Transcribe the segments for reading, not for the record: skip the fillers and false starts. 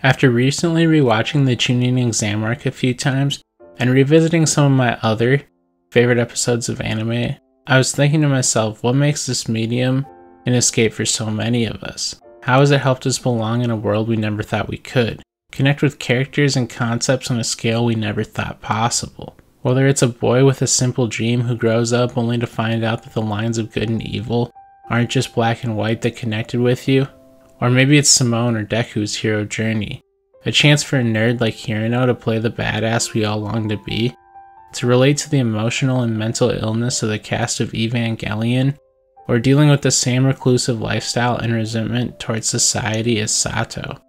After recently rewatching the Chunin exam arc a few times, and revisiting some of my other favorite episodes of anime, I was thinking to myself, what makes this medium an escape for so many of us? How has it helped us belong in a world we never thought we could? Connect with characters and concepts on a scale we never thought possible. Whether it's a boy with a simple dream who grows up only to find out that the lines of good and evil aren't just black and white that connected with you, or maybe it's Simone or Deku's hero journey, a chance for a nerd like Hirano to play the badass we all long to be, to relate to the emotional and mental illness of the cast of Evangelion, or dealing with the same reclusive lifestyle and resentment towards society as Sato.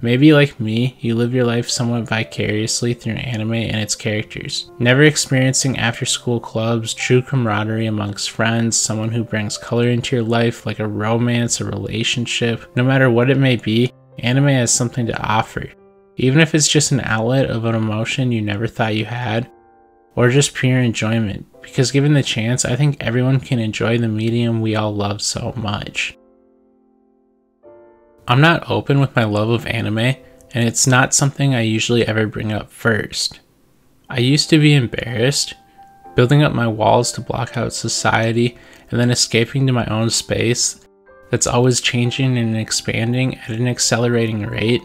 Maybe like me, you live your life somewhat vicariously through anime and its characters, never experiencing after-school clubs, true camaraderie amongst friends, someone who brings color into your life like a romance, a relationship. No matter what it may be, anime has something to offer, even if it's just an outlet of an emotion you never thought you had, or just pure enjoyment, because given the chance, I think everyone can enjoy the medium we all love so much. I'm not open with my love of anime, and it's not something I usually ever bring up first. I used to be embarrassed, building up my walls to block out society, and then escaping to my own space that's always changing and expanding at an accelerating rate.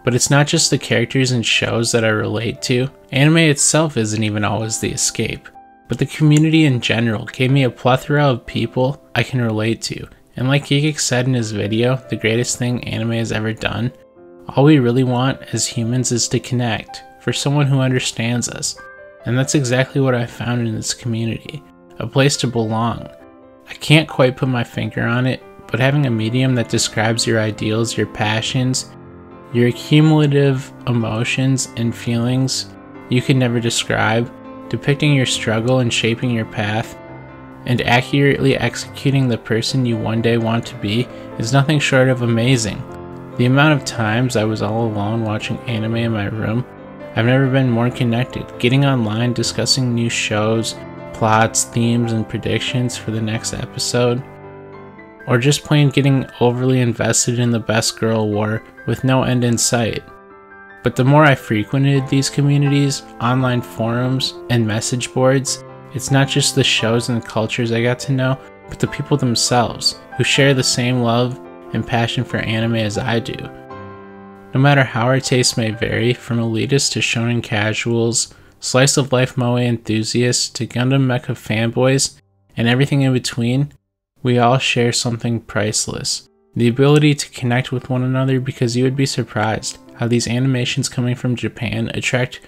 But it's not just the characters and shows that I relate to. Anime itself isn't even always the escape, but the community in general gave me a plethora of people I can relate to. And like Geek said in his video, the greatest thing anime has ever done, all we really want as humans is to connect, for someone who understands us. And that's exactly what I found in this community, a place to belong. I can't quite put my finger on it, but having a medium that describes your ideals, your passions, your cumulative emotions and feelings you can never describe, depicting your struggle and shaping your path, and accurately executing the person you one day want to be is nothing short of amazing. The amount of times I was all alone watching anime in my room, I've never been more connected, getting online, discussing new shows, plots, themes, and predictions for the next episode, or just plain getting overly invested in the best girl war with no end in sight. But the more I frequented these communities, online forums, and message boards, it's not just the shows and the cultures I got to know, but the people themselves, who share the same love and passion for anime as I do. No matter how our tastes may vary, from elitists to shonen casuals, slice of life moe enthusiasts to Gundam mecha fanboys, and everything in between, we all share something priceless. The ability to connect with one another, because you would be surprised how these animations coming from Japan attract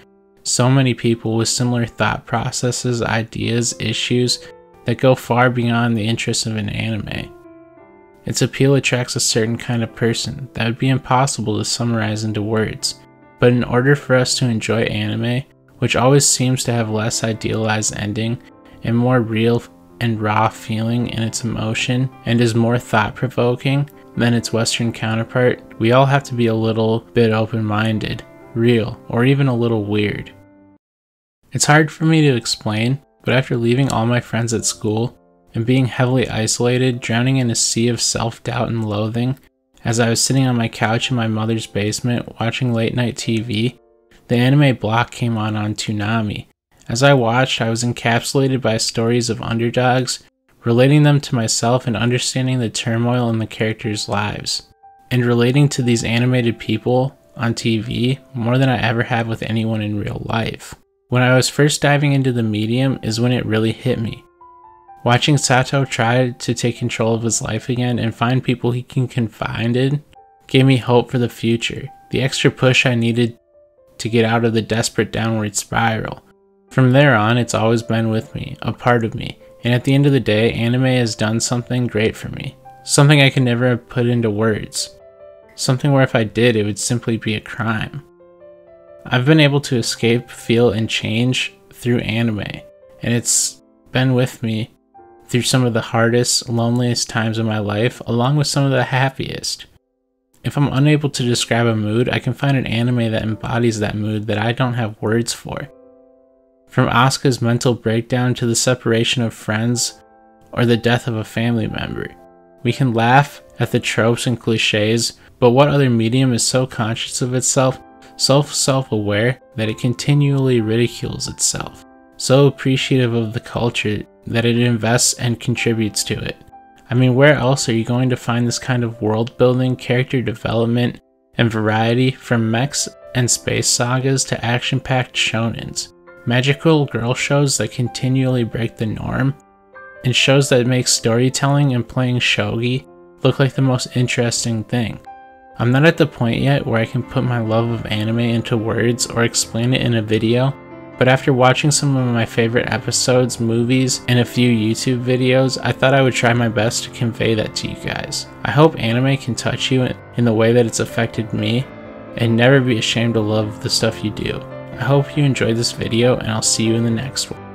so many people with similar thought processes, ideas, issues that go far beyond the interests of an anime. Its appeal attracts a certain kind of person that would be impossible to summarize into words, but in order for us to enjoy anime, which always seems to have less idealized ending and more real and raw feeling in its emotion and is more thought-provoking than its Western counterpart, we all have to be a little bit open-minded, real, or even a little weird. It's hard for me to explain, but after leaving all my friends at school and being heavily isolated, drowning in a sea of self-doubt and loathing, as I was sitting on my couch in my mother's basement watching late-night TV, the anime block came on Toonami. As I watched, I was encapsulated by stories of underdogs, relating them to myself and understanding the turmoil in the characters' lives, and relating to these animated people on TV more than I ever have with anyone in real life. When I was first diving into the medium is when it really hit me. Watching Sato try to take control of his life again and find people he can confide in gave me hope for the future, the extra push I needed to get out of the desperate downward spiral. From there on, it's always been with me, a part of me, and at the end of the day, anime has done something great for me. Something I can never put into words. Something where if I did, it would simply be a crime. I've been able to escape, feel, and change through anime, and it's been with me through some of the hardest, loneliest times of my life, along with some of the happiest. If I'm unable to describe a mood, I can find an anime that embodies that mood that I don't have words for. From Asuka's mental breakdown to the separation of friends or the death of a family member, we can laugh at the tropes and cliches But what other medium is so conscious of itself, so self-aware that it continually ridicules itself, so appreciative of the culture that it invests and contributes to it? I mean, where else are you going to find this kind of world building, character development, and variety from mechs and space sagas to action-packed shonens, magical girl shows that continually break the norm, and shows that make storytelling and playing shogi look like the most interesting thing? I'm not at the point yet where I can put my love of anime into words or explain it in a video, but after watching some of my favorite episodes, movies, and a few YouTube videos, I thought I would try my best to convey that to you guys. I hope anime can touch you in the way that it's affected me, and never be ashamed to love the stuff you do. I hope you enjoyed this video, and I'll see you in the next one.